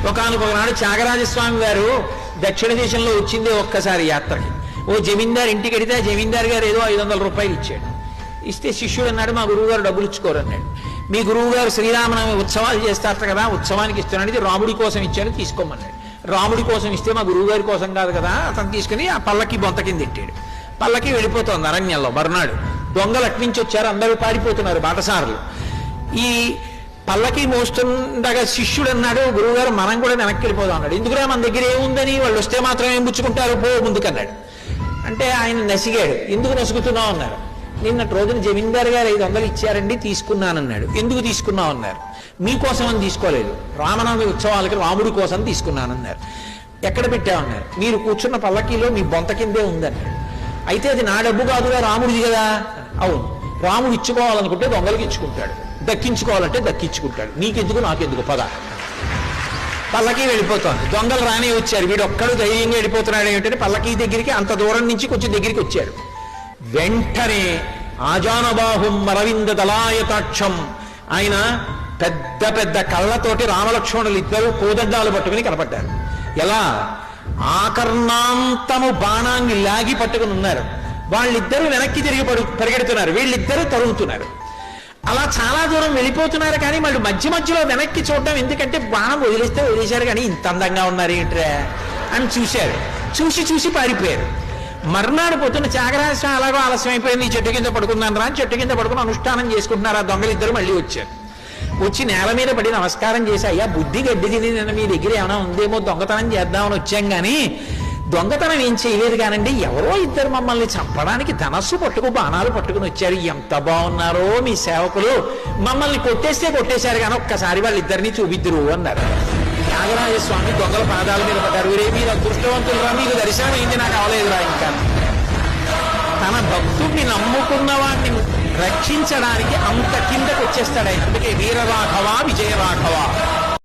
ఒకనొకనాడు త్యాగరాజస్వామి వారు దక్షిణ దేశంలో వచ్చిందే ఒక్కసారి యాత్రకి. ఓ జమీందారు ఇంటికి వెడితే ఆ జమీందారు గారు ఏదో 500 రూపాయలు ఇచ్చాడు. ఇస్తే శిష్యుడు అన్నాడు, మా గురువు గారు డబ్బులు ఇచ్చుకోరు అన్నాడు. మీ గురువు గారు శ్రీరామనవమి ఉత్సవాలు చేస్తారు కదా, ఉత్సవానికి ఇస్తున్నాడు, ఇది రాముడి కోసం ఇచ్చాను తీసుకోమన్నాడు. రాముడి కోసం ఇస్తే మా గురువు గారి కోసం కాదు కదా, అతను తీసుకుని ఆ పల్లకి బొంత కింద ఎట్టాడు. పల్లకి వెళ్ళిపోతుంది అరణ్యంలో. మర్నాడు దొంగలు అట్నుంచి వచ్చారు, అందరూ పారిపోతున్నారు బాటసారులు. ఈ పల్లకి మోస్తుండగా శిష్యుడు అన్నాడు, గురువుగారు మనం కూడా వెనక్కి వెళ్ళిపోదాం అన్నాడు. ఎందుకురా మన దగ్గర ఏముందని, వాళ్ళు వస్తే మాత్రం ఏం పుచ్చుకుంటారు, పో ముందుకన్నాడు. అంటే ఆయన నసిగాడు. ఎందుకు నసుగుతున్నావు అన్నారు. నిన్నటి రోజున జమీందారు గారు 500 ఇచ్చారండి, తీసుకున్నానన్నాడు. ఎందుకు తీసుకున్నావు అన్నారు. మీకోసం అని తీసుకోలేదు, రామనవమి ఉత్సవాలకి రాముడి కోసం తీసుకున్నానన్నారు. ఎక్కడ పెట్టామన్నారు. మీరు కూర్చున్న పల్లకీలో మీ బొంత కిందే ఉందన్నాడు. అయితే అది నా డబ్బు కాదుగా, రాముడిది కదా. అవును, రాముడు ఇచ్చుకోవాలనుకుంటే దొంగలకి ఇచ్చుకుంటాడు, దక్కించుకోవాలంటే దక్కించుకుంటాడు, నీకెందుకు నాకెందుకు పద. పల్లకి వెళ్ళిపోతోంది. దొంగలు రానే వచ్చారు. వీడు ఒక్కడు ధైర్యంగా వెళ్ళిపోతున్నాడు ఏమిటంటే పల్లకి దగ్గరికి అంత దూరం నుంచి కొంచెం దగ్గరికి వచ్చారు. వెంటనే ఆజానబాహుం అరవింద దళాయతాక్షం, ఆయన పెద్ద పెద్ద కళ్ళతోటి రామలక్ష్మణులు ఇద్దరు కోదండాలు పట్టుకుని కనపడ్డారు. ఎలా? ఆకర్ణాంతము బాణాన్ని లాగి పట్టుకుని ఉన్నారు. వాళ్ళిద్దరూ వెనక్కి తిరిగి పరిగెడుతున్నారు, వీళ్ళిద్దరూ తరుగుతున్నారు. అలా చాలా దూరం వెళ్ళిపోతున్నారు. కానీ వాళ్ళు మధ్య మధ్యలో వెనక్కి చూడడం, ఎందుకంటే బాణం వదిలేస్తే వదిలేశారు కానీ ఇంత అందంగా ఉన్నారు ఏంట్రా అని చూశారు. చూసి చూసి పారిపోయారు. మర్నాడు పొద్దున్న త్యాగరాజస్వామి అలాగో ఆలస్యం అయిపోయింది, ఈ చెట్టు కింద పడుకున్నాను రా అని చెట్టు కింద పడుకుని అనుష్ఠానం చేసుకుంటున్నారు. ఆ దొంగలిద్దరు మళ్ళీ వచ్చారు. వచ్చి నేల మీద పడి నమస్కారం చేసి, అయ్యా బుద్ధి గడ్డి తిని మీ దగ్గర ఏమైనా ఉందేమో, దొంగతనం చేద్దామని వచ్చాం కానీ దొంగతనం ఏం చేయలేదు కానండి, ఎవరో ఇద్దరు మమ్మల్ని చంపడానికి ధనస్సు పట్టుకు బాణాలు పట్టుకుని వచ్చారు, ఎంత బాగున్నారో మీ సేవకులు, మమ్మల్ని కొట్టేస్తే కొట్టేశారు కానీ ఒక్కసారి వాళ్ళిద్దరినీ చూపిద్దురు అన్నారు. త్యాగరాజస్వామి దొంగల పాదాల మీద పడ్డారు. రే మీరు అదృష్టవంతులు రా, మీకు దర్శనం అయింది, నాకు అవలేదురా. ఇంకా తన భక్తుడిని నమ్ముకున్న వాడిని రక్షించడానికి అంత కిందకు వచ్చేస్తాడు ఆయన. అందుకే వీరరాఘవ విజయరాఘవ